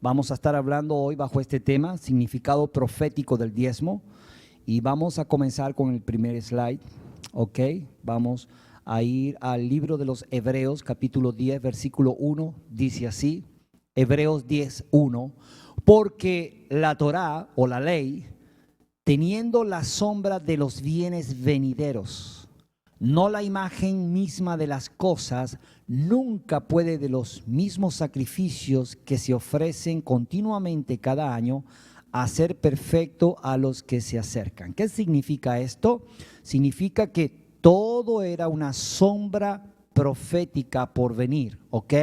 Vamos a estar hablando hoy bajo este tema, significado profético del diezmo, y vamos a comenzar con el primer slide, ¿ok? Vamos a ir al libro de los Hebreos, capítulo 10, versículo 1, dice así, Hebreos 10, 1, porque la Torá o la ley, teniendo la sombra de los bienes venideros, no la imagen misma de las cosas, nunca puede de los mismos sacrificios que se ofrecen continuamente cada año hacer perfecto a los que se acercan. ¿Qué significa esto? Significa que todo era una sombra profética por venir, ¿ok?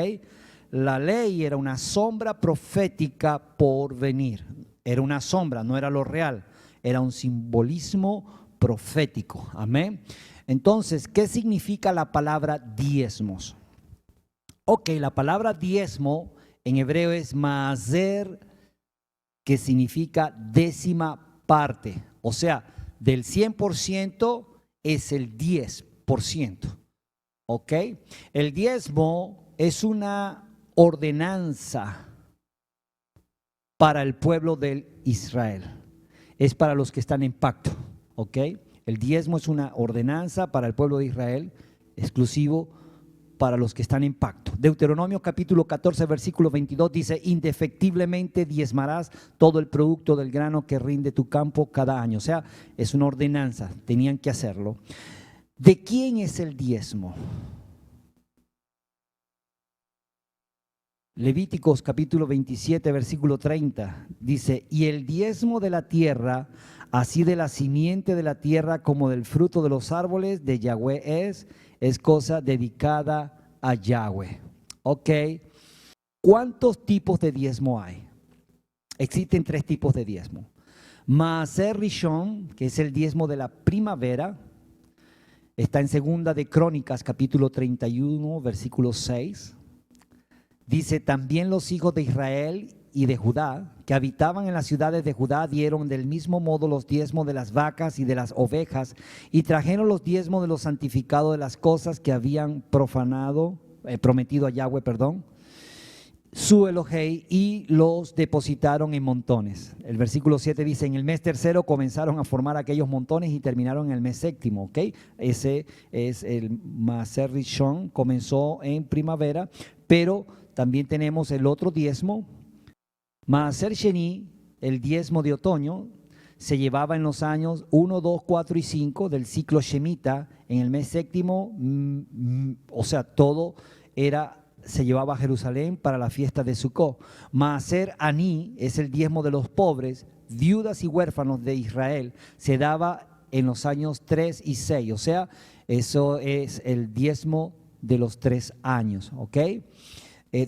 La ley era una sombra profética por venir. Era una sombra, no era lo real, era un simbolismo profético, amén. Entonces, ¿qué significa la palabra diezmos? Ok, la palabra diezmo en hebreo es maaser, que significa décima parte. O sea, del 100% es el 10%. Ok, el diezmo es una ordenanza para el pueblo de Israel. Es para los que están en pacto, ok. El diezmo es una ordenanza para el pueblo de Israel, exclusivo para los que están en pacto. Deuteronomio capítulo 14, versículo 22 dice, indefectiblemente diezmarás todo el producto del grano que rinde tu campo cada año. O sea, es una ordenanza, tenían que hacerlo. ¿De quién es el diezmo? Levíticos capítulo 27, versículo 30 dice, y el diezmo de la tierra, así de la simiente de la tierra como del fruto de los árboles de Yahweh es cosa dedicada a Yahweh. Ok, ¿cuántos tipos de diezmo hay? Existen 3 tipos de diezmo. Maaser Rishon, que es el diezmo de la primavera, está en segunda de Crónicas capítulo 31, versículo 6. Dice, también los hijos de Israel y de Judá, que habitaban en las ciudades de Judá, dieron del mismo modo los diezmos de las vacas y de las ovejas, y trajeron los diezmos de los santificados de las cosas que habían prometido a Yahweh, su Elohei, y los depositaron en montones. El versículo 7 dice, en el mes tercero comenzaron a formar aquellos montones y terminaron en el mes séptimo, ¿ok? Ese es el Maaser Rishon, comenzó en primavera, pero también tenemos el otro diezmo, Maaser Sheni, el diezmo de otoño, se llevaba en los años 1, 2, 4 y 5 del ciclo Shemitah. En el mes séptimo, o sea, todo se llevaba a Jerusalén para la fiesta de Sukkot. Maaser Ani es el diezmo de los pobres, viudas y huérfanos de Israel, se daba en los años 3 y 6, o sea, eso es el diezmo de los 3 años, ¿ok?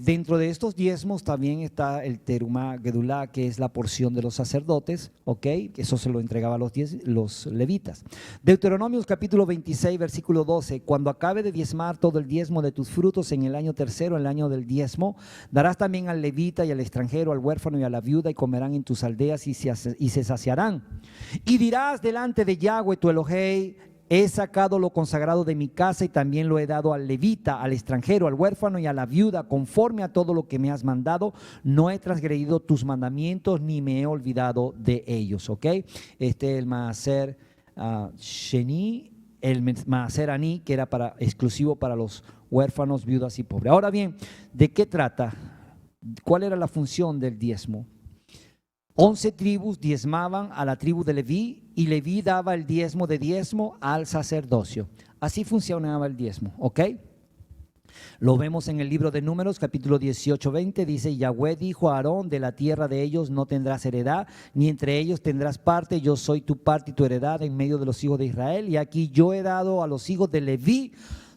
Dentro de estos diezmos también está el Terumá Gedulá, que es la porción de los sacerdotes, ¿ok? Eso se lo entregaba a los levitas. Deuteronomio capítulo 26, versículo 12, cuando acabe de diezmar todo el diezmo de tus frutos en el año tercero, el año del diezmo, darás también al levita y al extranjero, al huérfano y a la viuda, y comerán en tus aldeas y se saciarán. Y dirás delante de Yahweh tu Elohei, he sacado lo consagrado de mi casa y también lo he dado al levita, al extranjero, al huérfano y a la viuda, conforme a todo lo que me has mandado. No he transgredido tus mandamientos ni me he olvidado de ellos, ¿ok? Este es el Maaser Sheni, el Maaser Ani, que era exclusivo para los huérfanos, viudas y pobres. Ahora bien, ¿de qué trata? ¿Cuál era la función del diezmo? 11 tribus diezmaban a la tribu de Leví y Leví daba el diezmo de diezmo al sacerdocio. Así funcionaba el diezmo, ¿ok? Lo vemos en el libro de Números, capítulo 18, 20, dice, Yahweh dijo a Aarón, de la tierra de ellos no tendrás heredad, ni entre ellos tendrás parte, yo soy tu parte y tu heredad en medio de los hijos de Israel, y aquí yo he dado a los hijos de Leví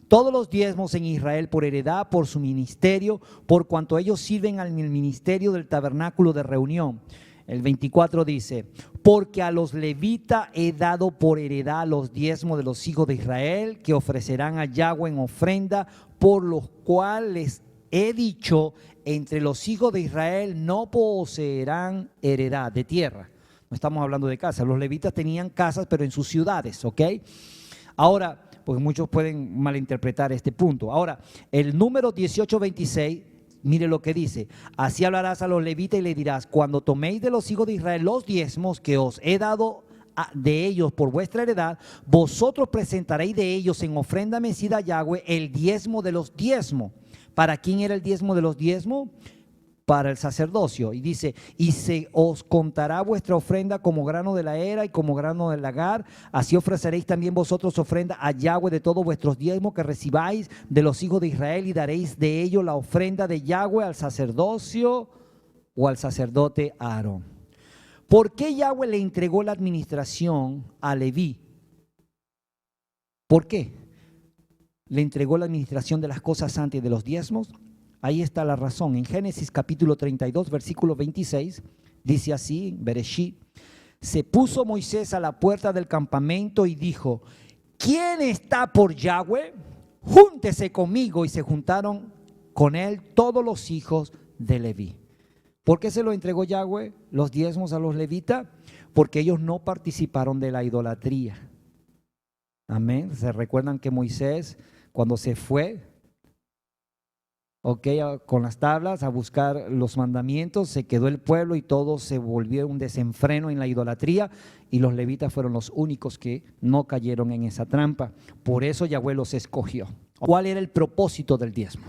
todos los diezmos en Israel por heredad, por su ministerio, por cuanto ellos sirven al ministerio del tabernáculo de reunión. El 24 dice, porque a los levitas he dado por heredad los diezmos de los hijos de Israel, que ofrecerán a Yahweh en ofrenda, por los cuales he dicho, entre los hijos de Israel no poseerán heredad de tierra. No estamos hablando de casas, los levitas tenían casas, pero en sus ciudades, ¿ok? Ahora, porque muchos pueden malinterpretar este punto. Ahora, el número 18:26 mire lo que dice, así hablarás a los levitas y le dirás, cuando toméis de los hijos de Israel los diezmos que os he dado de ellos por vuestra heredad, vosotros presentaréis de ellos en ofrenda mecida a Yahweh el diezmo de los diezmos. ¿Para quién era el diezmo de los diezmos? Para el sacerdocio. Y dice, y se os contará vuestra ofrenda como grano de la era y como grano del lagar, así ofreceréis también vosotros ofrenda a Yahweh de todos vuestros diezmos que recibáis de los hijos de Israel, y daréis de ello la ofrenda de Yahweh al sacerdocio o al sacerdote Aarón. ¿Por qué Yahweh le entregó la administración a Leví? ¿Por qué le entregó la administración de las cosas santas y de los diezmos? Ahí está la razón. En Génesis capítulo 32, versículo 26, dice así, Bereshit, se puso Moisés a la puerta del campamento y dijo, ¿quién está por Yahweh? Júntese conmigo. Y se juntaron con él todos los hijos de Leví. ¿Por qué se lo entregó Yahweh los diezmos a los levitas? Porque ellos no participaron de la idolatría. Amén. ¿Se recuerdan que Moisés, cuando se fue, con las tablas a buscar los mandamientos, se quedó el pueblo y todo se volvió un desenfreno en la idolatría, y los levitas fueron los únicos que no cayeron en esa trampa? Por eso Yahweh los escogió. ¿Cuál era el propósito del diezmo?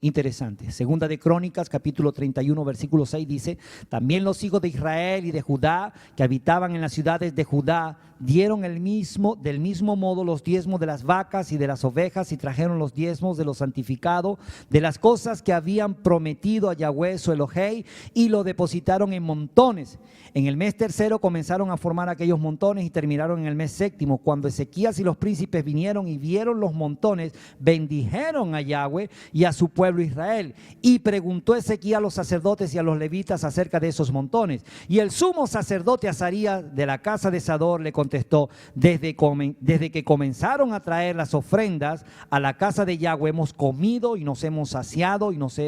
Interesante. Segunda de Crónicas, capítulo 31, versículo 6 dice, también los hijos de Israel y de Judá que habitaban en las ciudades de Judá dieron del mismo modo los diezmos de las vacas y de las ovejas, y trajeron los diezmos de lo santificado, de las cosas que habían prometido a Yahweh su Elohei, y lo depositaron en montones. En el mes tercero comenzaron a formar aquellos montones y terminaron en el mes séptimo. Cuando Ezequías y los príncipes vinieron y vieron los montones, bendijeron a Yahweh y a su pueblo Israel. Y preguntó Ezequías a los sacerdotes y a los levitas acerca de esos montones. Y el sumo sacerdote Azarías de la casa de Sador le contestó, desde que comenzaron a traer las ofrendas a la casa de Yahweh hemos comido y nos hemos saciado y nos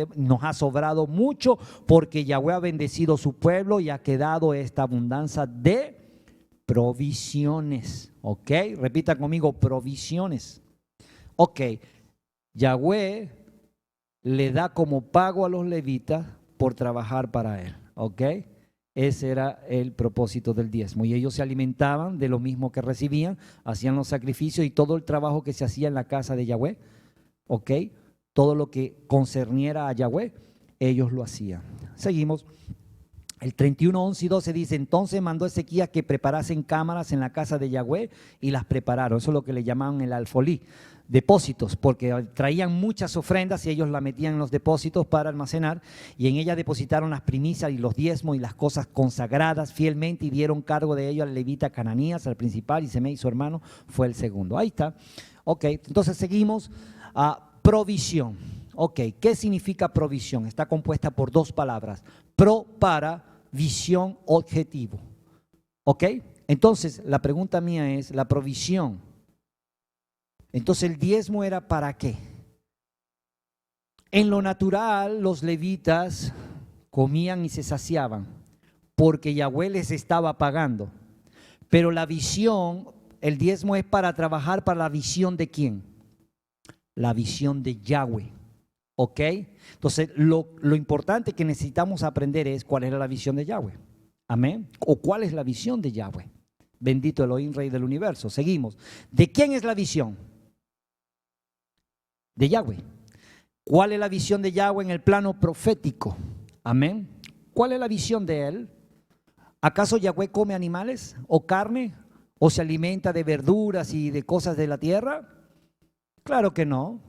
ha sobrado mucho, porque Yahweh ha bendecido su pueblo y ha quedado esta abundancia de provisiones. Ok, repita conmigo, provisiones. Ok, Yahweh le da como pago a los levitas por trabajar para él. Ok, ese era el propósito del diezmo, y ellos se alimentaban de lo mismo que recibían, hacían los sacrificios y todo el trabajo que se hacía en la casa de Yahweh, ok, todo lo que concerniera a Yahweh, ellos lo hacían. Seguimos. El 31, 11 y 12 dice, entonces mandó Ezequías que preparasen cámaras en la casa de Yahweh, y las prepararon. Eso es lo que le llamaban el alfolí, depósitos, porque traían muchas ofrendas y ellos las metían en los depósitos para almacenar, y en ellas depositaron las primicias y los diezmos y las cosas consagradas fielmente, y dieron cargo de ello al levita Cananías, al principal, y Semei su hermano fue el segundo. Ahí está. Ok, entonces seguimos a provisión. Ok, ¿qué significa provisión? Está compuesta por dos palabras, para, visión, objetivo. Ok, entonces la pregunta mía es, la provisión, entonces el diezmo era ¿para qué? En lo natural los levitas comían y se saciaban porque Yahweh les estaba pagando, pero la visión, el diezmo es para trabajar para la visión de ¿quién? La visión de Yahweh. ¿Ok? Entonces, lo importante que necesitamos aprender es cuál era la visión de Yahweh. Amén. O cuál es la visión de Yahweh. Bendito Elohim, Rey del universo. Seguimos. ¿De quién es la visión? De Yahweh. ¿Cuál es la visión de Yahweh en el plano profético? Amén. ¿Cuál es la visión de él? ¿Acaso Yahweh come animales o carne? ¿O se alimenta de verduras y de cosas de la tierra? Claro que no.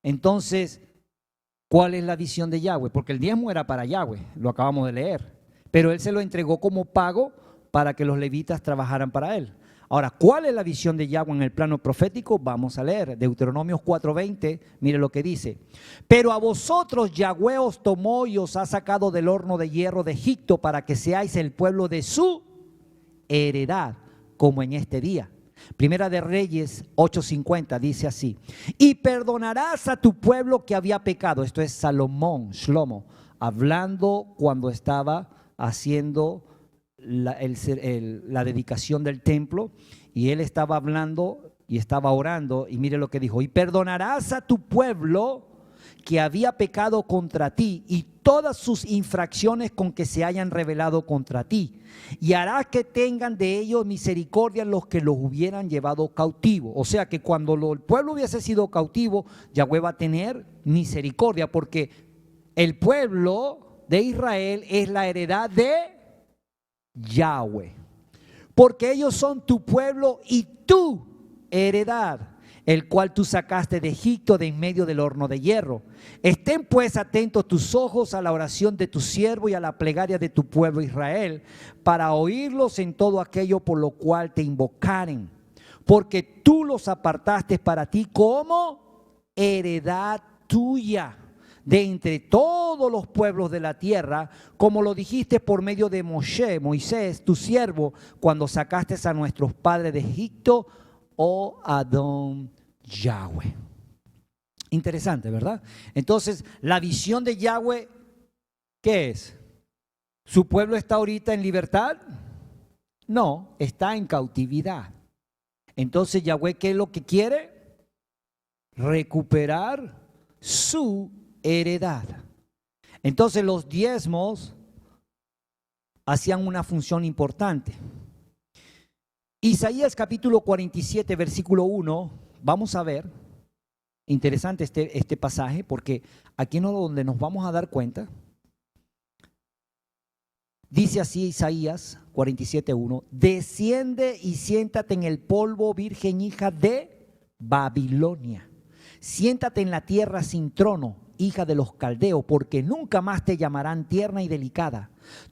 Entonces, ¿cuál es la visión de Yahweh? Porque el diezmo era para Yahweh, lo acabamos de leer, pero él se lo entregó como pago para que los levitas trabajaran para él. Ahora, ¿cuál es la visión de Yahweh en el plano profético? Vamos a leer Deuteronomios 4:20, mire lo que dice. Pero a vosotros Yahweh os tomó y os ha sacado del horno de hierro de Egipto para que seáis el pueblo de su heredad, como en este día. Primera de Reyes 8:50 dice así: y perdonarás a tu pueblo que había pecado. Esto es Shlomo, hablando cuando estaba haciendo la dedicación del templo, y él estaba hablando y estaba orando, y mire lo que dijo: y perdonarás a tu pueblo que había pecado contra ti y todas sus infracciones con que se hayan revelado contra ti. Y hará que tengan de ellos misericordia los que los hubieran llevado cautivo. O sea que cuando el pueblo hubiese sido cautivo, Yahweh va a tener misericordia, porque el pueblo de Israel es la heredad de Yahweh. Porque ellos son tu pueblo y tu heredad, el cual tú sacaste de Egipto de en medio del horno de hierro. Estén pues atentos tus ojos a la oración de tu siervo y a la plegaria de tu pueblo Israel, para oírlos en todo aquello por lo cual te invocaren. Porque tú los apartaste para ti como heredad tuya de entre todos los pueblos de la tierra, como lo dijiste por medio de Moisés, tu siervo, cuando sacaste a nuestros padres de Egipto, oh Adón Yahweh. Interesante, ¿verdad? Entonces, la visión de Yahweh, ¿qué es? ¿Su pueblo está ahorita en libertad? No, está en cautividad. Entonces, Yahweh, ¿qué es lo que quiere? Recuperar su heredad. Entonces, los diezmos hacían una función importante. Isaías capítulo 47, versículo 1, vamos a ver, interesante este pasaje, porque aquí es donde nos vamos a dar cuenta. Dice así Isaías 47, 1, desciende y siéntate en el polvo, virgen hija de Babilonia. Siéntate en la tierra sin trono, hija de los caldeos, porque nunca más te llamarán tierna y delicada.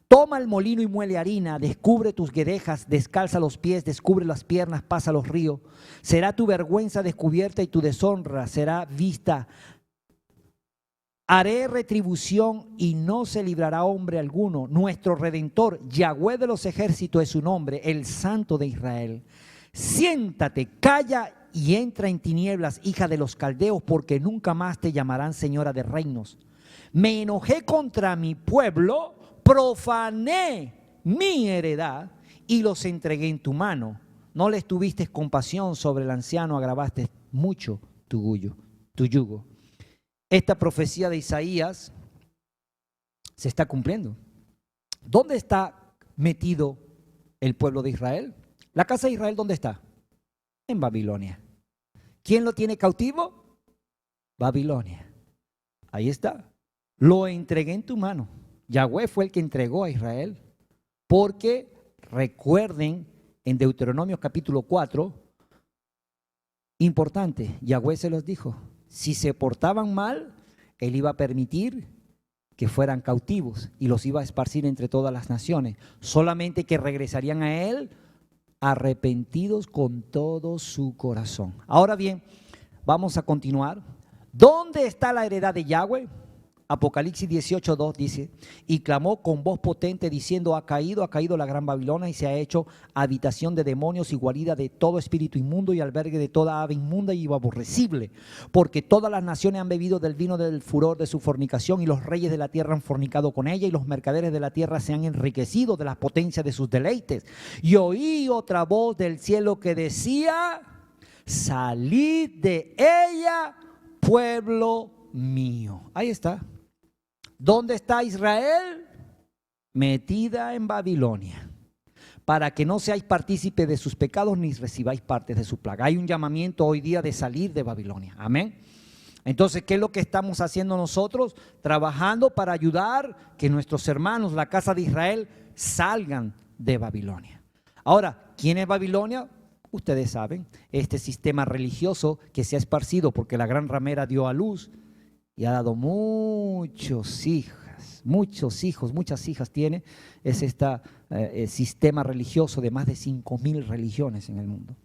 Toma el molino y muele harina, descubre tus guedejas, descalza los pies, descubre las piernas, pasa los ríos. Será tu vergüenza descubierta y tu deshonra será vista. Haré retribución y no se librará hombre alguno. Nuestro Redentor, Yahweh de los ejércitos es su nombre, el Santo de Israel. Siéntate, calla y entra en tinieblas, hija de los caldeos, porque nunca más te llamarán señora de reinos. Me enojé contra mi pueblo, profané mi heredad y los entregué en tu mano. No les tuviste compasión sobre el anciano, agravaste mucho tu yugo. Esta profecía de Isaías se está cumpliendo. ¿Dónde está metido el pueblo de Israel? La casa de Israel, ¿dónde está? En Babilonia. ¿Quién lo tiene cautivo? Babilonia. Ahí está. Lo entregué en tu mano. Yahweh fue el que entregó a Israel. Porque recuerden en Deuteronomio capítulo 4, importante, Yahweh se los dijo, si se portaban mal, Él iba a permitir que fueran cautivos y los iba a esparcir entre todas las naciones. Solamente que regresarían a Él arrepentidos con todo su corazón. Ahora bien, vamos a continuar. ¿Dónde está la heredad de Yahweh? Apocalipsis 18:2 dice, y clamó con voz potente diciendo, ha caído la gran Babilonia y se ha hecho habitación de demonios y guarida de todo espíritu inmundo y albergue de toda ave inmunda y aborrecible, porque todas las naciones han bebido del vino del furor de su fornicación y los reyes de la tierra han fornicado con ella y los mercaderes de la tierra se han enriquecido de las potencias de sus deleites. Y oí otra voz del cielo que decía, salid de ella, pueblo mío. Ahí está. ¿Dónde está Israel? Metida en Babilonia, para que no seáis partícipes de sus pecados ni recibáis parte de su plaga. Hay un llamamiento hoy día de salir de Babilonia. Amén. Entonces, ¿qué es lo que estamos haciendo nosotros? Trabajando para ayudar que nuestros hermanos, la casa de Israel, salgan de Babilonia. Ahora, ¿quién es Babilonia? Ustedes saben, este sistema religioso que se ha esparcido porque la gran ramera dio a luz y ha dado muchas hijas tiene, es este sistema religioso de más de 5,000 religiones en el mundo.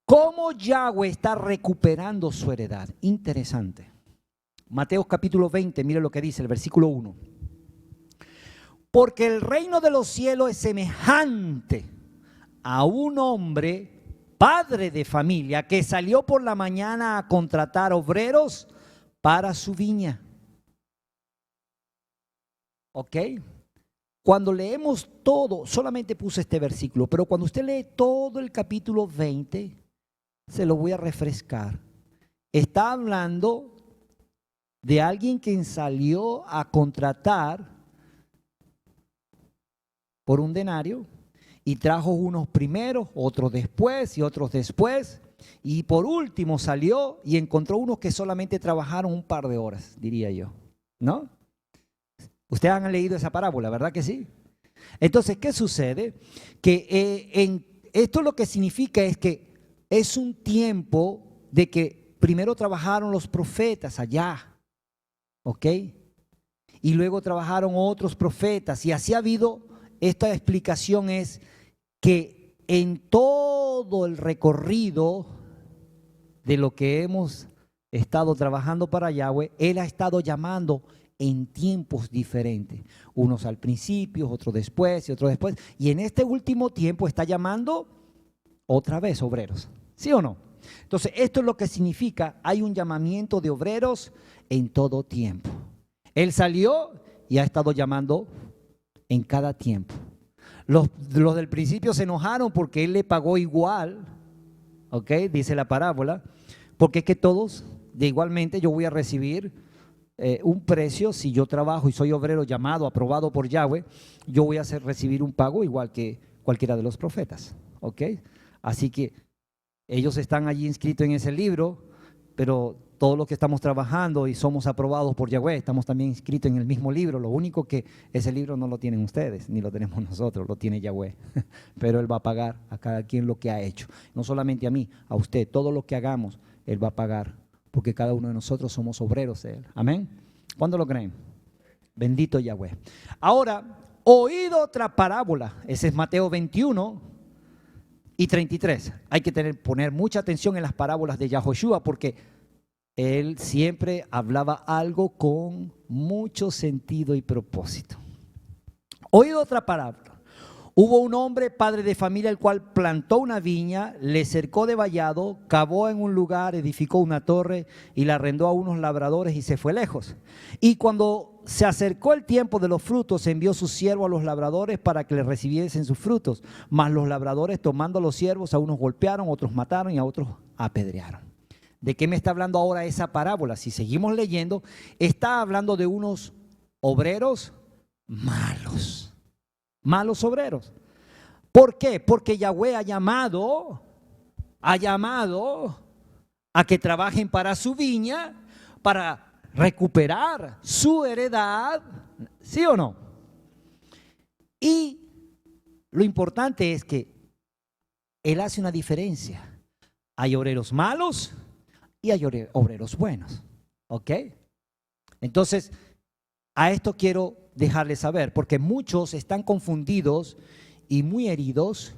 ¿Cómo Yahweh está recuperando su heredad? Interesante. Mateo capítulo 20, mire lo que dice el versículo 1. Porque el reino de los cielos es semejante a un hombre, padre de familia, que salió por la mañana a contratar obreros para su viña. ¿Ok? Cuando leemos todo, solamente puse este versículo, pero cuando usted lee todo el capítulo 20, se lo voy a refrescar. Está hablando de alguien que salió a contratar por un denario y trajo unos primeros, otros después y otros después. Y por último salió y encontró unos que solamente trabajaron un par de horas, diría yo, ¿no? Ustedes han leído esa parábola, ¿verdad que sí? Entonces, ¿qué sucede? Que esto lo que significa es que es un tiempo de que primero trabajaron los profetas allá, ¿ok? Y luego trabajaron otros profetas y así ha habido, esta explicación es que en todo el recorrido de lo que hemos estado trabajando para Yahweh, Él ha estado llamando en tiempos diferentes, unos al principio, otros después y otros después, y en este último tiempo está llamando otra vez obreros, ¿sí o no? Entonces, esto es lo que significa, hay un llamamiento de obreros en todo tiempo. Él salió y ha estado llamando en cada tiempo. Los del principio se enojaron porque Él le pagó igual, ¿ok? Dice la parábola, porque es que todos, de igualmente, yo voy a recibir un precio. Si yo trabajo y soy obrero llamado, aprobado por Yahweh, yo voy a recibir un pago igual que cualquiera de los profetas, ¿ok? Así que ellos están allí inscritos en ese libro, pero todos los que estamos trabajando y somos aprobados por Yahweh, estamos también inscritos en el mismo libro. Lo único que ese libro no lo tienen ustedes, ni lo tenemos nosotros, lo tiene Yahweh. Pero Él va a pagar a cada quien lo que ha hecho. No solamente a mí, a usted, todo lo que hagamos, Él va a pagar, porque cada uno de nosotros somos obreros de Él. Amén. ¿Cuándo lo creen? Bendito Yahweh. Ahora, oído otra parábola. Ese es Mateo 21 y 33. Hay que poner mucha atención en las parábolas de Yahoshua, porque Él siempre hablaba algo con mucho sentido y propósito. Oído otra parábola. Hubo un hombre, padre de familia, el cual plantó una viña, le cercó de vallado, cavó en un lugar, edificó una torre y la arrendó a unos labradores y se fue lejos. Y cuando se acercó el tiempo de los frutos, envió su siervo a los labradores para que le recibiesen sus frutos. Mas los labradores, tomando a los siervos, a unos golpearon, a otros mataron y a otros apedrearon. ¿De qué me está hablando ahora esa parábola? Si seguimos leyendo, está hablando de unos obreros malos. Malos obreros. ¿Por qué? Porque Yahweh ha llamado a que trabajen para su viña, para recuperar su heredad, ¿sí o no? Y lo importante es que Él hace una diferencia. Hay obreros malos y hay obreros buenos, ¿ok? Entonces, a esto quiero dejarles saber, porque muchos están confundidos y muy heridos,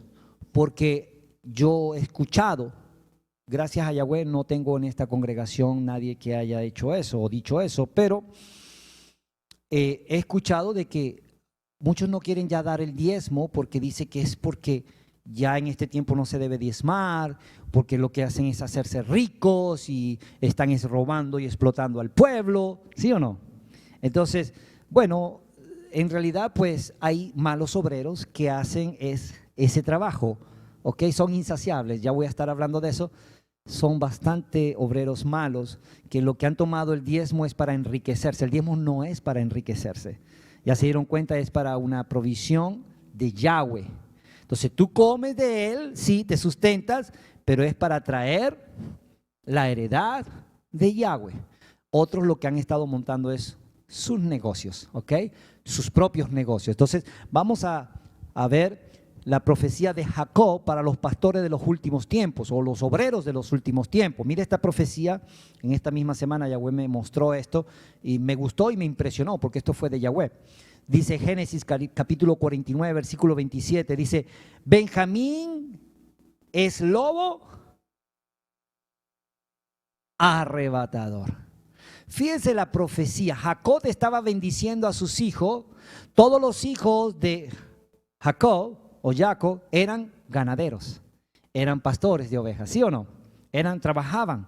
porque yo he escuchado, gracias a Yahweh no tengo en esta congregación nadie que haya hecho eso o dicho eso, pero he escuchado de que muchos no quieren ya dar el diezmo porque dice que es porque ya en este tiempo no se debe diezmar, porque lo que hacen es hacerse ricos y están robando y explotando al pueblo, ¿sí o no? Entonces, bueno, en realidad pues hay malos obreros que hacen ese trabajo, ¿ok? Son insaciables, ya voy a estar hablando de eso. Son bastante obreros malos que lo que han tomado el diezmo es para enriquecerse. El diezmo no es para enriquecerse, ya se dieron cuenta, es para una provisión de Yahweh. Entonces tú comes de él, sí, te sustentas, pero es para traer la heredad de Yahweh. Otros lo que han estado montando es sus negocios, ¿ok? Sus propios negocios. Entonces vamos a ver la profecía de Jacob para los pastores de los últimos tiempos o los obreros de los últimos tiempos. Mire esta profecía, en esta misma semana Yahweh me mostró esto y me gustó y me impresionó porque esto fue de Yahweh. Dice Génesis capítulo 49, versículo 27, dice, Benjamín es lobo arrebatador. Fíjense la profecía, Jacob estaba bendiciendo a sus hijos, todos los hijos de Jacob o Jacob eran ganaderos, eran pastores de ovejas, ¿sí o no? Trabajaban,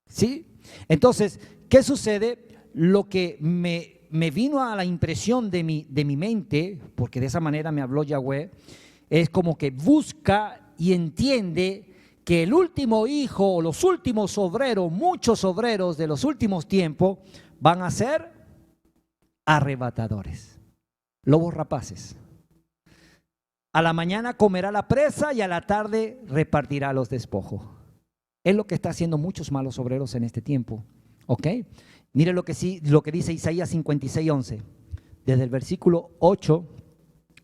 ¿sí? Entonces, ¿qué sucede? Lo que me vino a la impresión de mi mente, porque de esa manera me habló Yahweh, es como que busca y entiende que el último hijo o los últimos obreros, muchos obreros de los últimos tiempos, van a ser arrebatadores, lobos rapaces. A la mañana comerá la presa y a la tarde repartirá los despojos. Es lo que está haciendo muchos malos obreros en este tiempo. ¿Ok? Mire lo que dice Isaías 56:11. Desde el versículo 8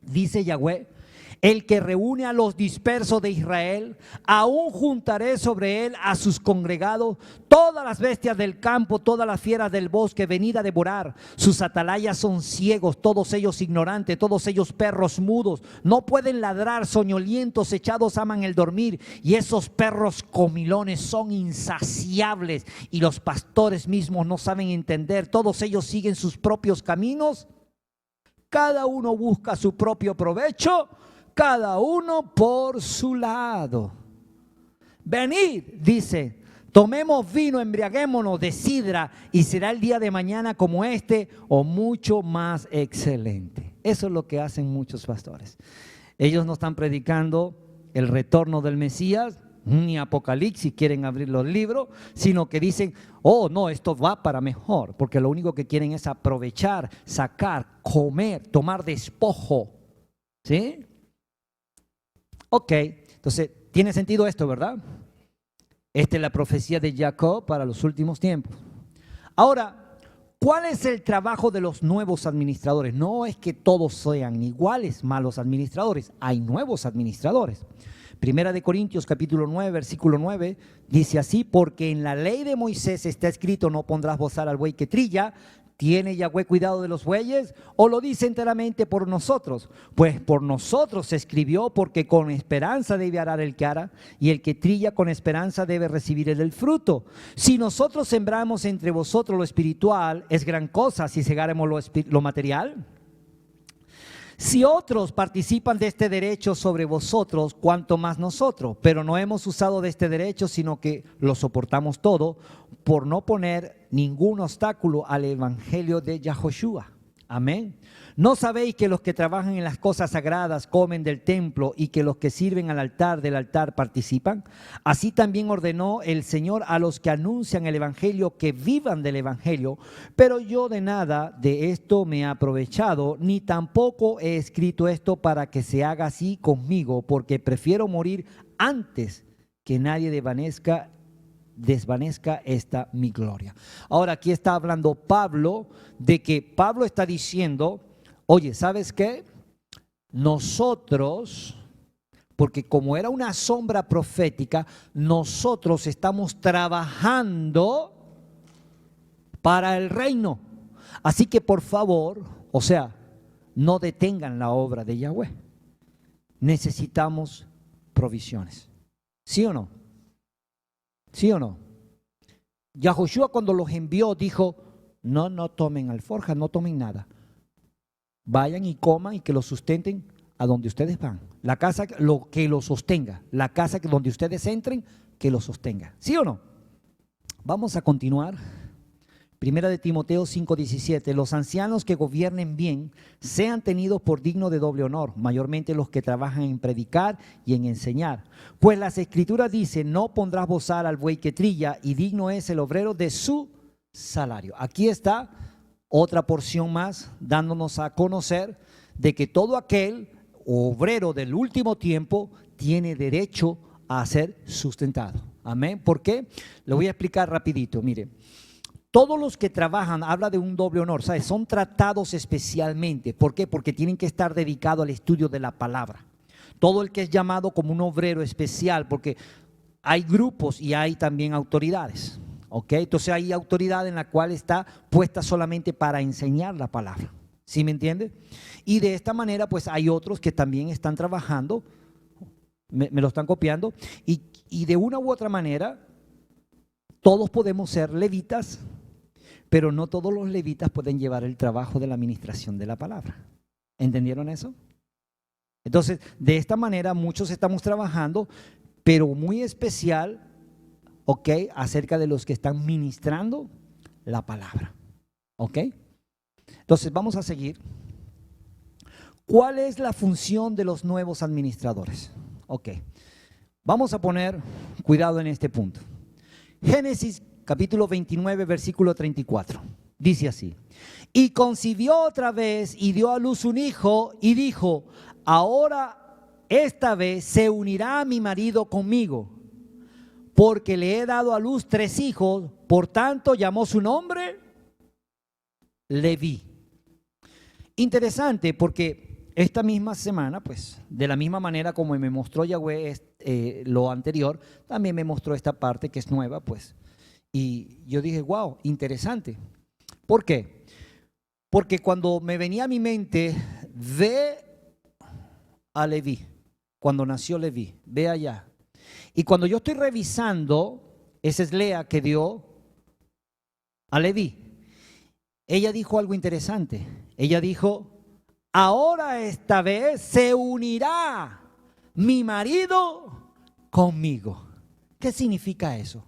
dice Yahweh: el que reúne a los dispersos de Israel, aún juntaré sobre él a sus congregados, todas las bestias del campo, todas las fieras del bosque, venid a devorar. Sus atalayas son ciegos, todos ellos ignorantes, todos ellos perros mudos, no pueden ladrar, soñolientos, echados aman el dormir, y esos perros comilones son insaciables, y los pastores mismos no saben entender, todos ellos siguen sus propios caminos, cada uno busca su propio provecho, cada uno por su lado. Venid, dice, tomemos vino, embriaguémonos de sidra, y será el día de mañana como este o mucho más excelente. Eso es lo que hacen muchos pastores. Ellos no están predicando el retorno del Mesías, ni Apocalipsis, quieren abrir los libros, sino que dicen, oh no, esto va para mejor, porque lo único que quieren es aprovechar, sacar, comer, tomar despojo. ¿Sí? Ok, entonces, tiene sentido esto, ¿verdad? Esta es la profecía de Jacob para los últimos tiempos. Ahora, ¿cuál es el trabajo de los nuevos administradores? No es que todos sean iguales, malos administradores. Hay nuevos administradores. Primera de Corintios capítulo 9, versículo 9, dice así: porque en la ley de Moisés está escrito, no pondrás bozal al buey que trilla. ¿Tiene Yahweh cuidado de los bueyes? ¿O lo dice enteramente por nosotros? Pues por nosotros se escribió, porque con esperanza debe arar el que ara, y el que trilla con esperanza debe recibir el fruto. Si nosotros sembramos entre vosotros lo espiritual, es gran cosa si segáremos lo material. Si otros participan de este derecho sobre vosotros, cuanto más nosotros, pero no hemos usado de este derecho, sino que lo soportamos todo, por no poner ningún obstáculo al evangelio de Yahoshua. Amén. ¿No sabéis que los que trabajan en las cosas sagradas comen del templo y que los que sirven al altar del altar participan? Así también ordenó el Señor a los que anuncian el evangelio que vivan del evangelio. Pero yo de nada de esto me he aprovechado, ni tampoco he escrito esto para que se haga así conmigo, porque prefiero morir antes que nadie desvanezca esta mi gloria. Ahora aquí está hablando Pablo, de que Pablo está diciendo, oye, ¿sabes qué? Nosotros, porque como era una sombra profética, nosotros estamos trabajando para el reino. Así que por favor, o sea, no detengan la obra de Yahweh. Necesitamos provisiones. ¿Sí o no? ¿Sí o no? Yahoshua cuando los envió dijo, no tomen alforjas, no tomen nada. Vayan y coman y que los sustenten a donde ustedes van. La casa lo que los sostenga, la casa donde ustedes entren, que los sostenga. ¿Sí o no? Vamos a continuar. Primera de Timoteo 5:17, los ancianos que gobiernen bien sean tenidos por dignos de doble honor, mayormente los que trabajan en predicar y en enseñar. Pues las escrituras dicen, no pondrás bozal al buey que trilla, y digno es el obrero de su salario. Aquí está otra porción más dándonos a conocer de que todo aquel obrero del último tiempo tiene derecho a ser sustentado. Amén. ¿Por qué? Le voy a explicar rapidito, mire. Todos los que trabajan, habla de un doble honor, ¿sabes? Son tratados especialmente. ¿Por qué? Porque tienen que estar dedicados al estudio de la palabra. Todo el que es llamado como un obrero especial, porque hay grupos y hay también autoridades. ¿Ok? Entonces hay autoridad en la cual está puesta solamente para enseñar la palabra. ¿Sí me entiende? Y de esta manera, pues hay otros que también están trabajando, me lo están copiando, y de una u otra manera, todos podemos ser levitas, pero no todos los levitas pueden llevar el trabajo de la administración de la palabra. ¿Entendieron eso? Entonces, de esta manera muchos estamos trabajando, pero muy especial, ¿ok? Acerca de los que están ministrando la palabra. ¿Ok? Entonces, vamos a seguir. ¿Cuál es la función de los nuevos administradores? Ok. Vamos a poner cuidado en este punto. Génesis capítulo 29, versículo 34. Dice así: y concibió otra vez y dio a luz un hijo y dijo, ahora esta vez se unirá mi marido conmigo, porque le he dado a luz 3 hijos, por tanto llamó su nombre Leví. Interesante, porque esta misma semana, pues, de la misma manera como me mostró Yahweh lo anterior, también me mostró esta parte que es nueva, pues. Y yo dije, wow, interesante. ¿Por qué? Porque cuando me venía a mi mente, ve a Leví, cuando nació Leví, ve allá. Y cuando yo estoy revisando, esa es Lea que dio a Leví. Ella dijo algo interesante. Ella dijo, ahora esta vez se unirá mi marido conmigo. ¿Qué significa eso?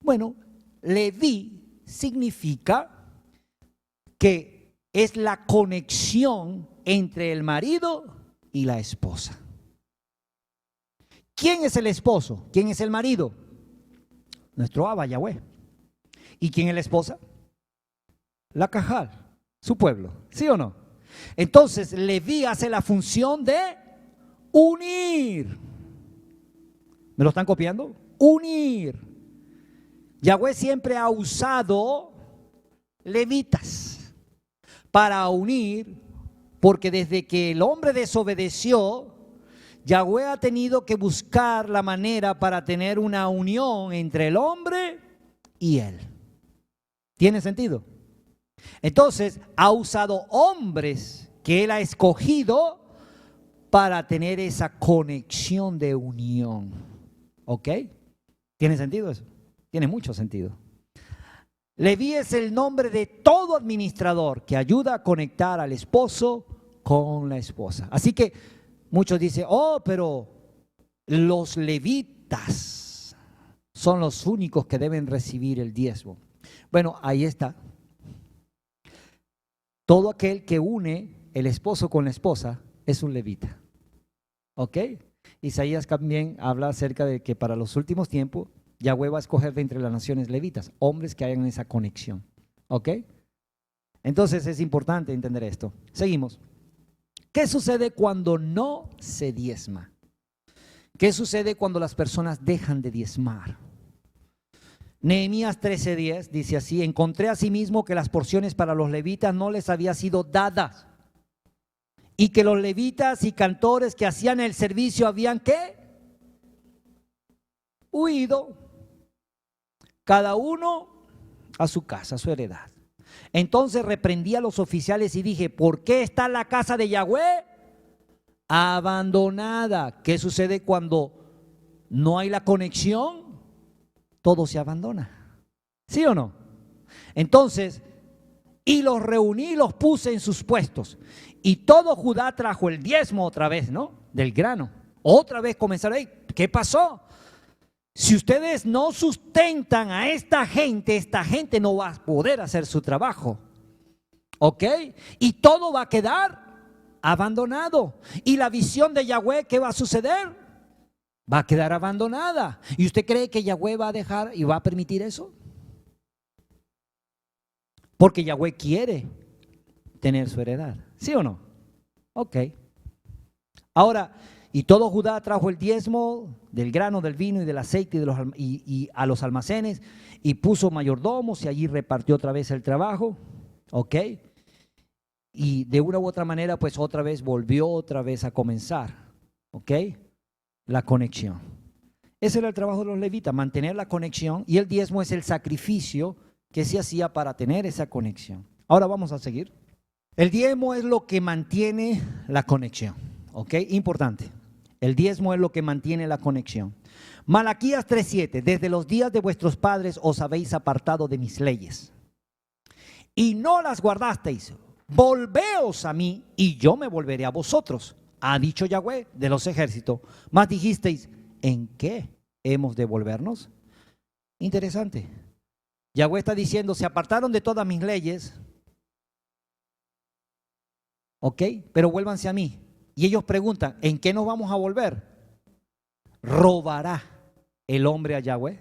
Bueno, Leví significa que es la conexión entre el marido y la esposa. ¿Quién es el esposo? ¿Quién es el marido? Nuestro Abba, Yahweh. ¿Y quién es la esposa? La Cajal, su pueblo, ¿sí o no? Entonces, Leví hace la función de unir. ¿Me lo están copiando? Unir. Yahweh siempre ha usado levitas para unir, porque desde que el hombre desobedeció, Yahweh ha tenido que buscar la manera para tener una unión entre el hombre y él. ¿Tiene sentido? Entonces, ha usado hombres que él ha escogido para tener esa conexión de unión. ¿Ok? ¿Tiene sentido eso? Tiene mucho sentido. Leví es el nombre de todo administrador que ayuda a conectar al esposo con la esposa. Así que muchos dicen, oh, pero los levitas son los únicos que deben recibir el diezmo. Bueno, ahí está. Todo aquel que une el esposo con la esposa es un levita. ¿Ok? Isaías también habla acerca de que para los últimos tiempos Yahweh va a escoger de entre las naciones levitas, hombres que hagan esa conexión. ¿Ok? Entonces es importante entender esto. Seguimos. ¿Qué sucede cuando no se diezma? ¿Qué sucede cuando las personas dejan de diezmar? Nehemías 13:10 dice así: encontré asimismo que las porciones para los levitas no les había sido dadas, y que los levitas y cantores que hacían el servicio habían ¿qué? Huido, cada uno a su casa, a su heredad. Entonces reprendí a los oficiales y dije, ¿por qué está la casa de Yahweh abandonada? ¿Qué sucede cuando no hay la conexión? Todo se abandona. ¿Sí o no? Entonces, y los reuní y los puse en sus puestos. Y todo Judá trajo el diezmo otra vez, ¿no? Del grano. Otra vez comenzaron, ¿qué pasó? Si ustedes no sustentan a esta gente no va a poder hacer su trabajo. ¿Ok? Y todo va a quedar abandonado. Y la visión de Yahweh, ¿qué va a suceder? Va a quedar abandonada. ¿Y usted cree que Yahweh va a dejar y va a permitir eso? Porque Yahweh quiere tener su heredad. ¿Sí o no? Ok. Ahora, y todo Judá trajo el diezmo del grano, del vino y del aceite y a los almacenes, y puso mayordomos y allí repartió otra vez el trabajo. Ok. Y de una u otra manera, pues otra vez volvió otra vez a comenzar. Ok. La conexión. Ese era el trabajo de los levitas, mantener la conexión, y el diezmo es el sacrificio que se hacía para tener esa conexión. Ahora vamos a seguir. El diezmo es lo que mantiene la conexión. ¿Ok? Importante. El diezmo es lo que mantiene la conexión. Malaquías 3:7. Desde los días de vuestros padres os habéis apartado de mis leyes y no las guardasteis. Volveos a mí y yo me volveré a vosotros, ha dicho Yahweh de los ejércitos. Mas dijisteis, ¿en qué hemos de volvernos? Interesante. Yahweh está diciendo, se apartaron de todas mis leyes, ok, pero vuélvanse a mí. Y ellos preguntan, ¿en qué nos vamos a volver? ¿Robará el hombre a Yahweh?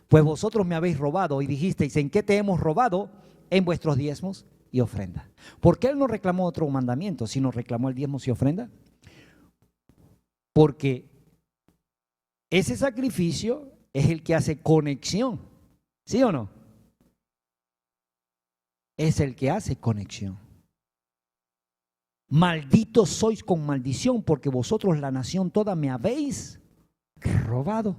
Pues vosotros me habéis robado y dijisteis, ¿en qué te hemos robado? en vuestros diezmos y ofrendas. ¿Por qué Él no reclamó otro mandamiento, sino reclamó el diezmos y ofrenda? Porque ese sacrificio es el que hace conexión, ¿sí o no? Es el que hace conexión. Malditos sois con maldición, porque vosotros, la nación toda, me habéis robado.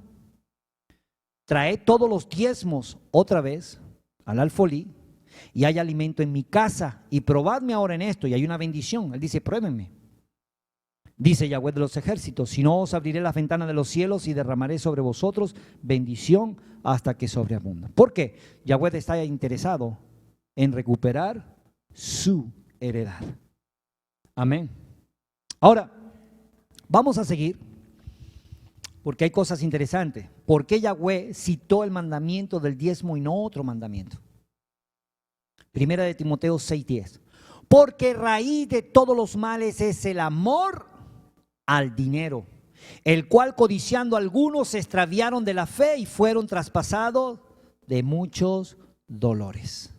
Traed todos los diezmos otra vez al alfolí, y hay alimento en mi casa, y probadme ahora en esto, y hay una bendición. Él dice, pruébenme. Dice Yahweh de los ejércitos, si no, os abriré las ventanas de los cielos y derramaré sobre vosotros bendición hasta que sobreabunda. ¿Por qué? Yahweh está interesado en recuperar su heredad. Amén. Ahora, vamos a seguir, porque hay cosas interesantes. ¿Por qué Yahweh citó el mandamiento del diezmo y no otro mandamiento? Primera de Timoteo 6:10. Porque raíz de todos los males es el amor al dinero, el cual codiciando algunos se extraviaron de la fe y fueron traspasados de muchos dolores.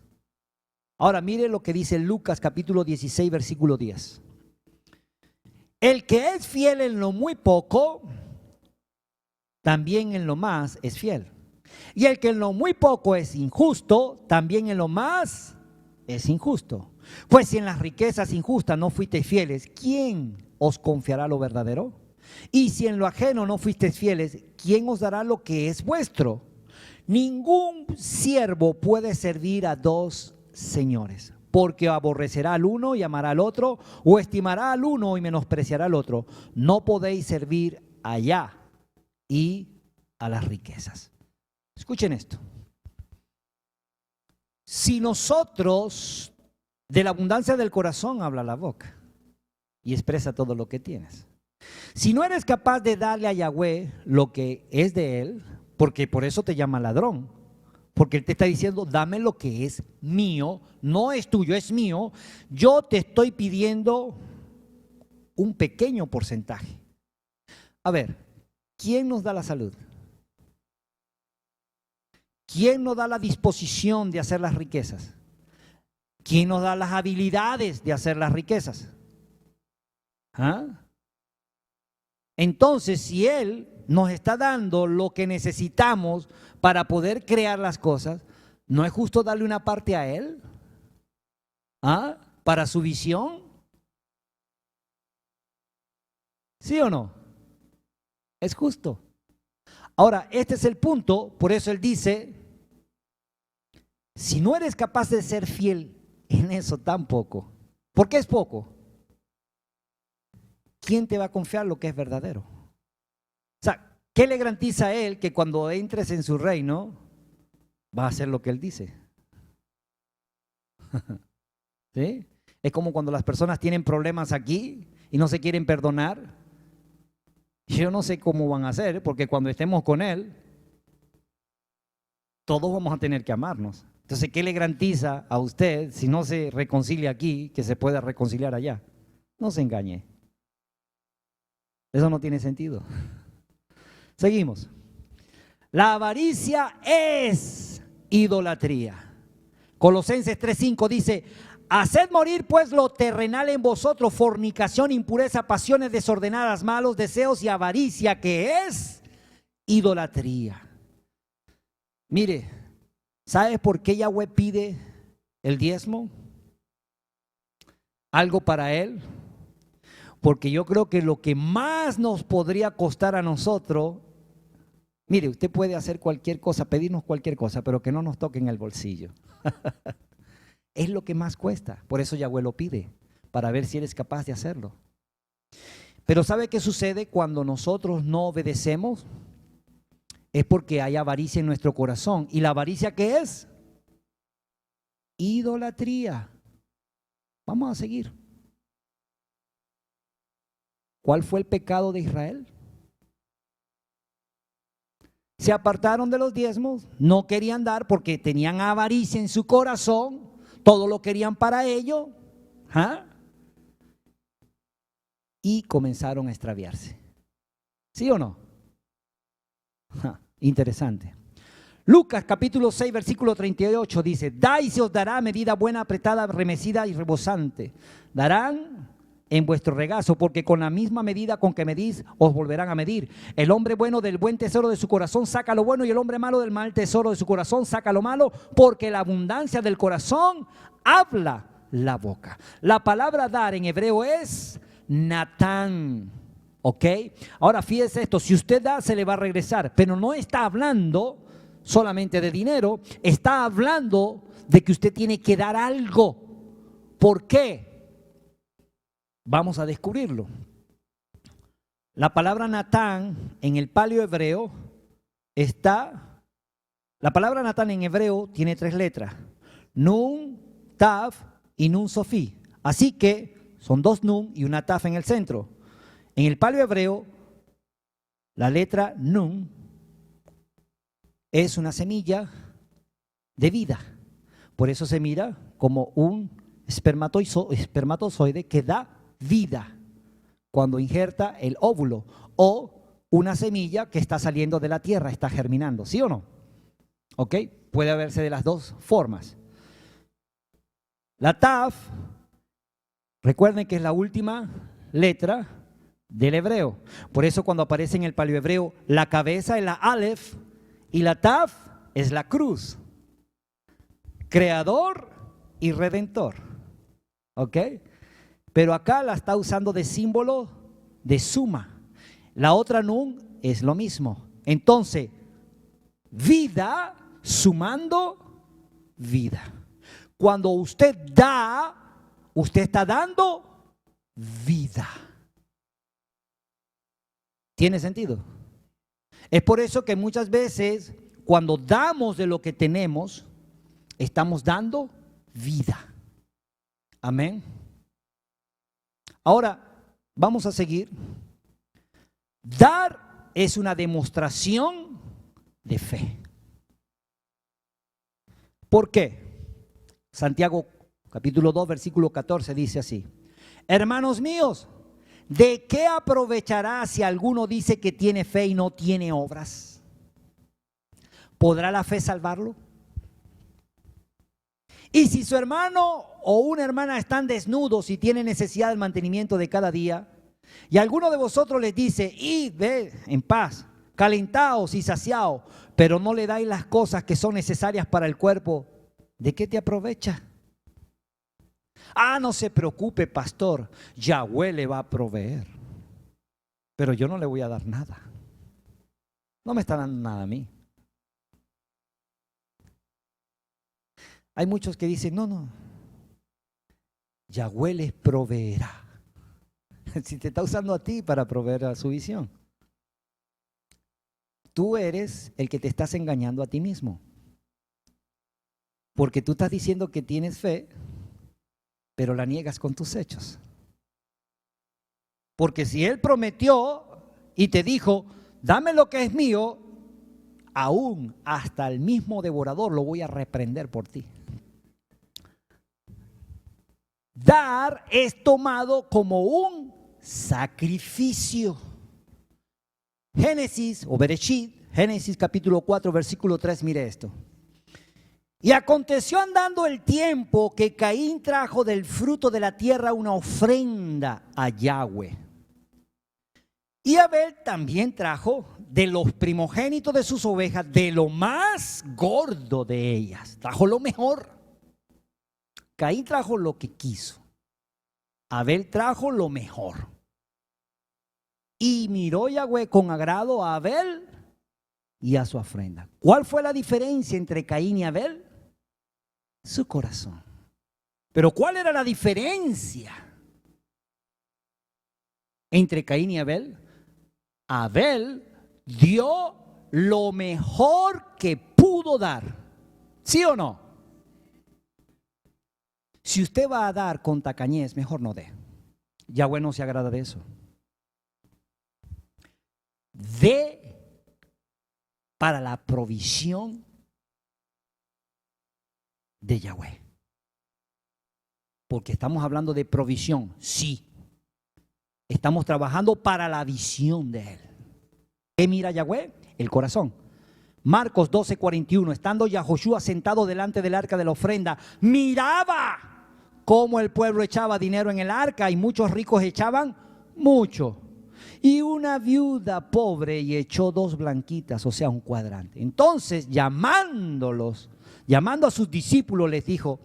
Ahora mire lo que dice Lucas capítulo 16 versículo 10. El que es fiel en lo muy poco, también en lo más es fiel. Y el que en lo muy poco es injusto, también en lo más es injusto. Pues si en las riquezas injustas no fuisteis fieles, ¿quién os confiará lo verdadero? Y si en lo ajeno no fuisteis fieles, ¿quién os dará lo que es vuestro? Ningún siervo puede servir a dos señores, porque aborrecerá al uno y amará al otro, o estimará al uno y menospreciará al otro. No podéis servir allá y a las riquezas. Escuchen esto. Si nosotros, de la abundancia del corazón habla la boca y expresa todo lo que tienes. Si no eres capaz de darle a Yahweh lo que es de Él, porque por eso te llama ladrón, porque Él te está diciendo, dame lo que es mío, no es tuyo, es mío, yo te estoy pidiendo un pequeño porcentaje. A ver, ¿quién nos da la salud? ¿Quién nos da la disposición de hacer las riquezas? ¿Quién nos da las habilidades de hacer las riquezas? ¿Ah? Entonces, si Él nos está dando lo que necesitamos para poder crear las cosas, ¿no es justo darle una parte a Él? ¿Ah? ¿Para su visión? ¿Sí o no? Es justo. Ahora, este es el punto, por eso Él dice, si no eres capaz de ser fiel en eso tan poco, ¿por qué es poco? ¿Quién te va a confiar lo que es verdadero? O sea, ¿qué le garantiza a Él que cuando entres en su reino va a hacer lo que Él dice? ¿Sí? Es como cuando las personas tienen problemas aquí y no se quieren perdonar. Yo no sé cómo van a hacer, porque cuando estemos con Él, todos vamos a tener que amarnos. Entonces, ¿qué le garantiza a usted si no se reconcilia aquí, que se pueda reconciliar allá? No se engañe. Eso no tiene sentido. Seguimos. La avaricia es idolatría. Colosenses 3:5 dice, haced morir pues lo terrenal en vosotros, fornicación, impureza, pasiones desordenadas, malos deseos y avaricia, que es idolatría. Mire, ¿sabes por qué Yahweh pide el diezmo? ¿Algo para Él? Porque yo creo que lo que más nos podría costar a nosotros, mire, usted puede hacer cualquier cosa, pedirnos cualquier cosa, pero que no nos toque en el bolsillo. Es lo que más cuesta. Por eso Yahweh lo pide, para ver si eres capaz de hacerlo. Pero ¿sabe qué sucede cuando nosotros no obedecemos? Es porque hay avaricia en nuestro corazón. ¿Y la avaricia qué es? Idolatría. Vamos a seguir. ¿Cuál fue el pecado de Israel? Se apartaron de los diezmos, no querían dar porque tenían avaricia en su corazón, todo lo querían para ellos, ¿ah? Y comenzaron a extraviarse. ¿Sí o no? Interesante. Lucas capítulo 6, versículo 38 dice: da y se os dará medida buena, apretada, remecida y rebosante. Darán en vuestro regazo, porque con la misma medida con que medís, os volverán a medir. El hombre bueno del buen tesoro de su corazón saca lo bueno, y el hombre malo del mal tesoro de su corazón saca lo malo, porque la abundancia del corazón habla la boca. La palabra dar en hebreo es Natán. ¿Ok? Ahora fíjese esto: si usted da, se le va a regresar, pero no está hablando solamente de dinero, está hablando de que usted tiene que dar algo. ¿Por qué? Vamos a descubrirlo. La palabra Natán en el paleo hebreo la palabra Natán en hebreo tiene 3 letras: Nun, Tav y Nun Sofí. Así que son 2 Nun y una Tav en el centro. En el paleo hebreo, la letra Nun es una semilla de vida. Por eso se mira como un espermatozoide que da vida cuando injerta el óvulo, o una semilla que está saliendo de la tierra, está germinando, ¿sí o no? ¿Ok? Puede verse de las 2 formas. La Tav, recuerden que es la última letra del hebreo. Por eso cuando aparece en el paleohebreo, la cabeza es la Aleph y la Tav es la cruz. Creador y redentor. ¿Ok? Pero acá la está usando de símbolo de suma. La otra Nun es lo mismo. Entonces, vida sumando vida. Cuando usted da, usted está dando vida. ¿Tiene sentido? Es por eso que muchas veces cuando damos de lo que tenemos, estamos dando vida. Amén. Ahora, vamos a seguir. Dar es una demostración de fe. ¿Por qué? Santiago capítulo 2, versículo 14 dice así: hermanos míos, ¿de qué aprovechará si alguno dice que tiene fe y no tiene obras? ¿Podrá la fe salvarlo? Y si su hermano o una hermana están desnudos y tienen necesidad del mantenimiento de cada día, y alguno de vosotros les dice: id, ve en paz, calentaos y saciaos, pero no le dais las cosas que son necesarias para el cuerpo, ¿de qué te aprovecha? Ah, no se preocupe, pastor, Yahweh le va a proveer, pero yo no le voy a dar nada. No me está dando nada a mí. Hay muchos que dicen: no, Yahweh les proveerá. Si te está usando a ti para proveer a su visión, tú eres el que te estás engañando a ti mismo. Porque tú estás diciendo que tienes fe, pero la niegas con tus hechos. Porque si Él prometió y te dijo: dame lo que es mío, aún hasta el mismo devorador lo voy a reprender por ti. Dar es tomado como un sacrificio. Génesis o Bereshit, Génesis capítulo 4, versículo 3, mire esto. Y aconteció andando el tiempo que Caín trajo del fruto de la tierra una ofrenda a Yahweh. Y Abel también trajo de los primogénitos de sus ovejas, de lo más gordo de ellas. Trajo lo mejor. Caín trajo lo que quiso. Abel trajo lo mejor. Y miró Yahweh con agrado a Abel y a su ofrenda. ¿Cuál fue la diferencia entre Caín y Abel? Su corazón. Pero ¿cuál era la diferencia entre Caín y Abel? Abel dio lo mejor que pudo dar. ¿Sí o no? Si usted va a dar con tacañez, mejor no dé. Yahweh no se agrada de eso. Dé para la provisión de Yahweh. Porque estamos hablando de provisión, sí. Estamos trabajando para la visión de Él. ¿Qué mira Yahweh? El corazón. Marcos 12:41, estando Yahoshua sentado delante del arca de la ofrenda, miraba cómo el pueblo echaba dinero en el arca y muchos ricos echaban mucho. Y una viuda pobre y echó 2 blanquitas, o sea, un cuadrante. Entonces, llamando a sus discípulos, les dijo: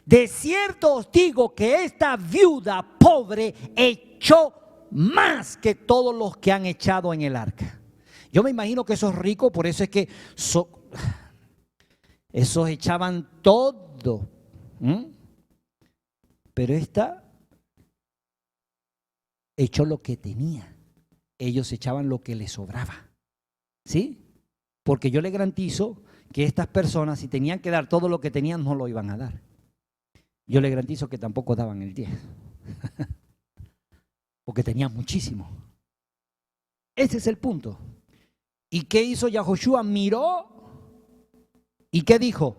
de cierto os digo que esta viuda pobre echó más que todos los que han echado en el arca. Yo me imagino que esos ricos, por eso es que esos echaban todo. Pero esta echó lo que tenía. Ellos echaban lo que les sobraba. ¿Sí? Porque yo le garantizo que estas personas, si tenían que dar todo lo que tenían, no lo iban a dar. Yo le garantizo que tampoco daban el 10. Porque tenían muchísimo. Ese es el punto. ¿Y qué hizo Yahoshua? Miró. ¿Y qué dijo?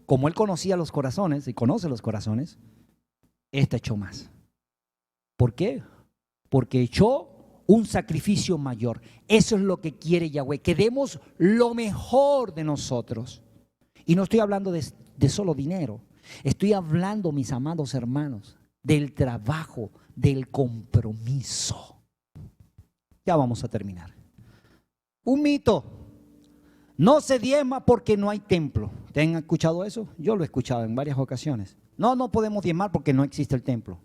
Como él conocía los corazones y conoce los corazones, esta echó más. ¿Por qué? Porque echó un sacrificio mayor. Eso es lo que quiere Yahweh, que demos lo mejor de nosotros. Y no estoy hablando de solo dinero. Estoy hablando, mis amados hermanos, del trabajo, del compromiso. Ya vamos a terminar. Un mito: no se diezma porque no hay templo. ¿Te han escuchado eso? Yo lo he escuchado en varias ocasiones. No podemos diezmar porque no existe el templo.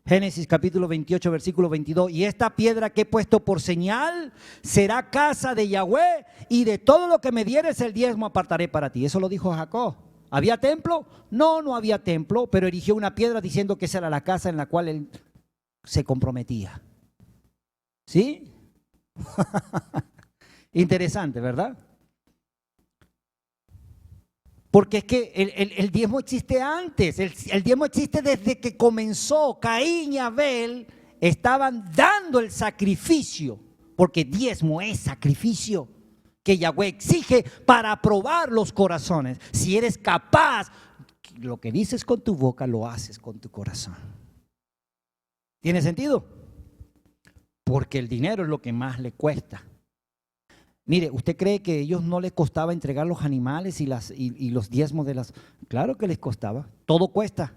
Génesis capítulo 28, versículo 22. Y esta piedra que he puesto por señal será casa de Yahweh, y de todo lo que me dieres el diezmo apartaré para ti. Eso lo dijo Jacob. ¿Había templo? No había templo, pero erigió una piedra diciendo que esa era la casa en la cual él se comprometía. ¿Sí? Interesante, ¿verdad? Porque es que el diezmo existe antes, el diezmo existe desde que comenzó. Caín y Abel estaban dando el sacrificio, porque diezmo es sacrificio que Yahweh exige para probar los corazones. Si eres capaz, lo que dices con tu boca lo haces con tu corazón. ¿Tiene sentido? Porque el dinero es lo que más le cuesta. Mire, ¿usted cree que a ellos no les costaba entregar los animales y los diezmos de las? Claro que les costaba, todo cuesta.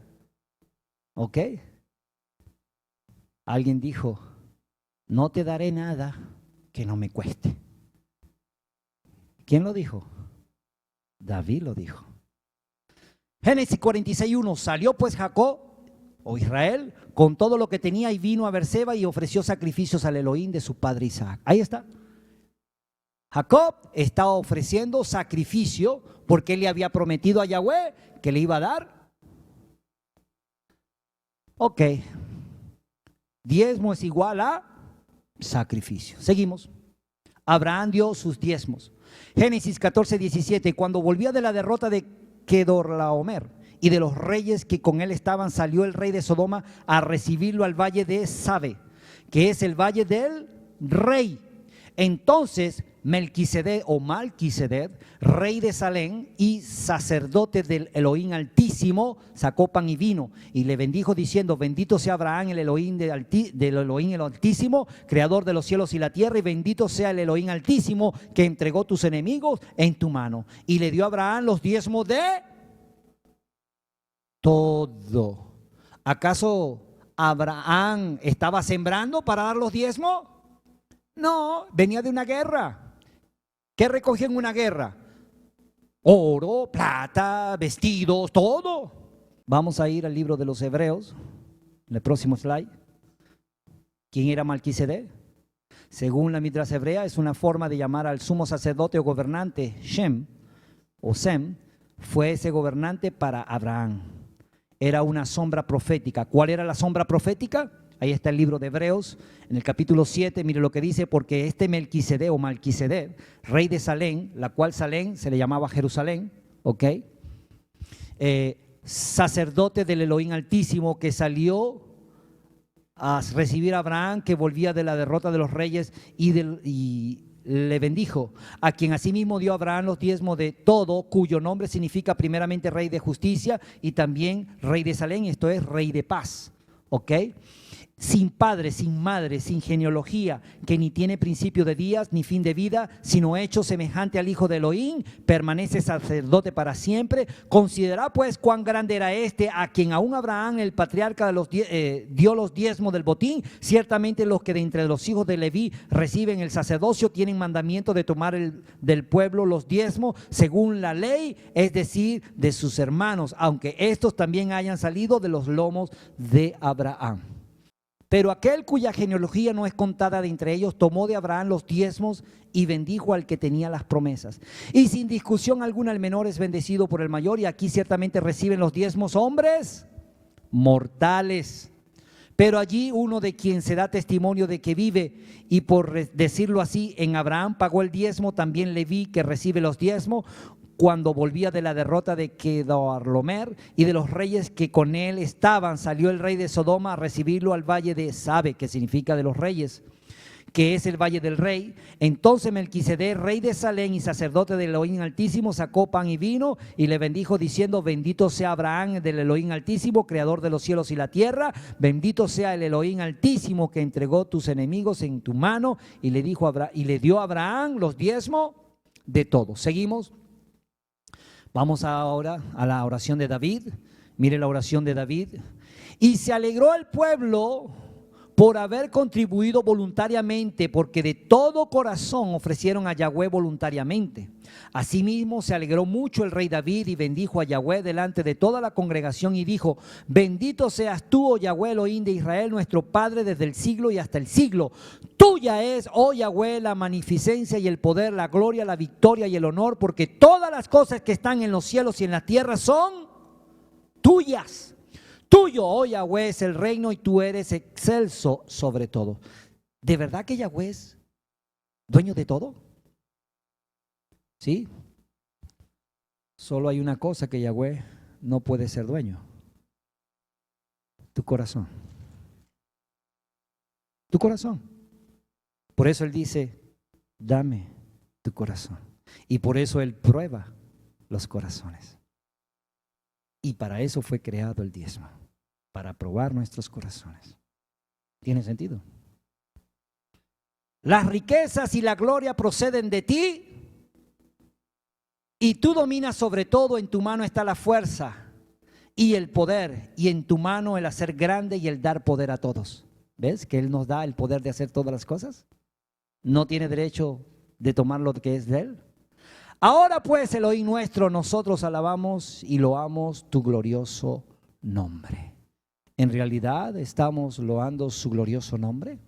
¿Ok? Alguien dijo: no te daré nada que no me cueste. ¿Quién lo dijo? David lo dijo. Génesis 46:1, salió pues Jacob, o Israel, con todo lo que tenía y vino a Beerseba y ofreció sacrificios al Elohim de su padre Isaac. Ahí está. Jacob estaba ofreciendo sacrificio porque él le había prometido a Yahweh que le iba a dar. Ok. Diezmo es igual a sacrificio. Seguimos. Abraham dio sus diezmos. Génesis 14:17. Cuando volvía de la derrota de Kedorlaomer y de los reyes que con él estaban, salió el rey de Sodoma a recibirlo al valle de Sabe, que es el valle del rey. Entonces Melquisedec o Malquisedec, rey de Salem y sacerdote del Elohim Altísimo, sacó pan y vino y le bendijo diciendo: bendito sea Abraham, el Elohim del Elohim el Altísimo, creador de los cielos y la tierra, y bendito sea el Elohim Altísimo que entregó tus enemigos en tu mano. Y le dio a Abraham los diezmos de todo. ¿Acaso Abraham estaba sembrando para dar los diezmos? No, venía de una guerra. ¿Qué recogió en una guerra? Oro, plata, vestidos, todo. Vamos a ir al libro de los Hebreos, en el próximo slide. ¿Quién era Malquisedec? Según la Midrash hebrea, es una forma de llamar al sumo sacerdote o gobernante. Shem o Sem fue ese gobernante para Abraham. Era una sombra profética. ¿Cuál era la sombra profética? Ahí está el libro de Hebreos, en el capítulo 7, mire lo que dice: porque este Melquisedec o Malquisedec, rey de Salem, la cual Salem se le llamaba Jerusalén, ¿ok? Sacerdote del Elohim Altísimo, que salió a recibir a Abraham, que volvía de la derrota de los reyes, y le bendijo, a quien asimismo dio a Abraham los diezmos de todo, cuyo nombre significa primeramente rey de justicia y también rey de Salem, esto es rey de paz, ¿ok? sin padre, sin madre, sin genealogía, que ni tiene principio de días ni fin de vida, sino hecho semejante al Hijo de Elohim, permanece sacerdote para siempre. Considera pues cuán grande era este, a quien aún Abraham, el patriarca, dio los diezmos del botín. Ciertamente los que de entre los hijos de Leví reciben el sacerdocio tienen mandamiento de tomar del pueblo los diezmos según la ley, es decir, de sus hermanos, aunque estos también hayan salido de los lomos de Abraham. Pero aquel cuya genealogía no es contada de entre ellos, tomó de Abraham los diezmos y bendijo al que tenía las promesas. Y sin discusión alguna el menor es bendecido por el mayor, y aquí ciertamente reciben los diezmos hombres mortales. Pero allí uno de quien se da testimonio de que vive, y por decirlo así, en Abraham pagó el diezmo, también Leví que recibe los diezmos, cuando volvía de la derrota de Quedorlaomer y de los reyes que con él estaban, salió el rey de Sodoma a recibirlo al valle de Sabe, que significa de los reyes, que es el valle del rey. Entonces Melquisedec, rey de Salem y sacerdote del Elohim Altísimo, sacó pan y vino y le bendijo diciendo: bendito sea Abraham del Elohim Altísimo, creador de los cielos y la tierra, bendito sea el Elohim Altísimo que entregó tus enemigos en tu mano. Y le dio a Abraham los diezmos de todo. Seguimos. Vamos ahora a la oración de David. Mire la oración de David. Y se alegró el pueblo por haber contribuido voluntariamente, porque de todo corazón ofrecieron a Yahweh voluntariamente. Asimismo se alegró mucho el rey David y bendijo a Yahweh delante de toda la congregación y dijo: bendito seas tú, oh Yahweh Elohim de Israel, nuestro Padre desde el siglo y hasta el siglo. Tuya es, oh Yahweh, la magnificencia y el poder, la gloria, la victoria y el honor, porque todas las cosas que están en los cielos y en la tierra son tuyas. Tuyo, oh Yahweh, es el reino y tú eres excelso sobre todo. ¿De verdad que Yahweh es dueño de todo? Sí. Solo hay una cosa que Yahweh no puede ser dueño: tu corazón. Tu corazón. Por eso Él dice: dame tu corazón. Y por eso Él prueba los corazones. Y para eso fue creado el diezmo, para probar nuestros corazones. ¿Tiene sentido? Las riquezas y la gloria proceden de ti, y tú dominas sobre todo. En tu mano está la fuerza y el poder, y en tu mano el hacer grande y el dar poder a todos. ¿Ves que Él nos da el poder de hacer todas las cosas? ¿No tiene derecho de tomar lo que es de Él? Ahora pues, Elohim nuestro, nosotros alabamos y loamos tu glorioso nombre. ¿En realidad estamos loando su glorioso nombre?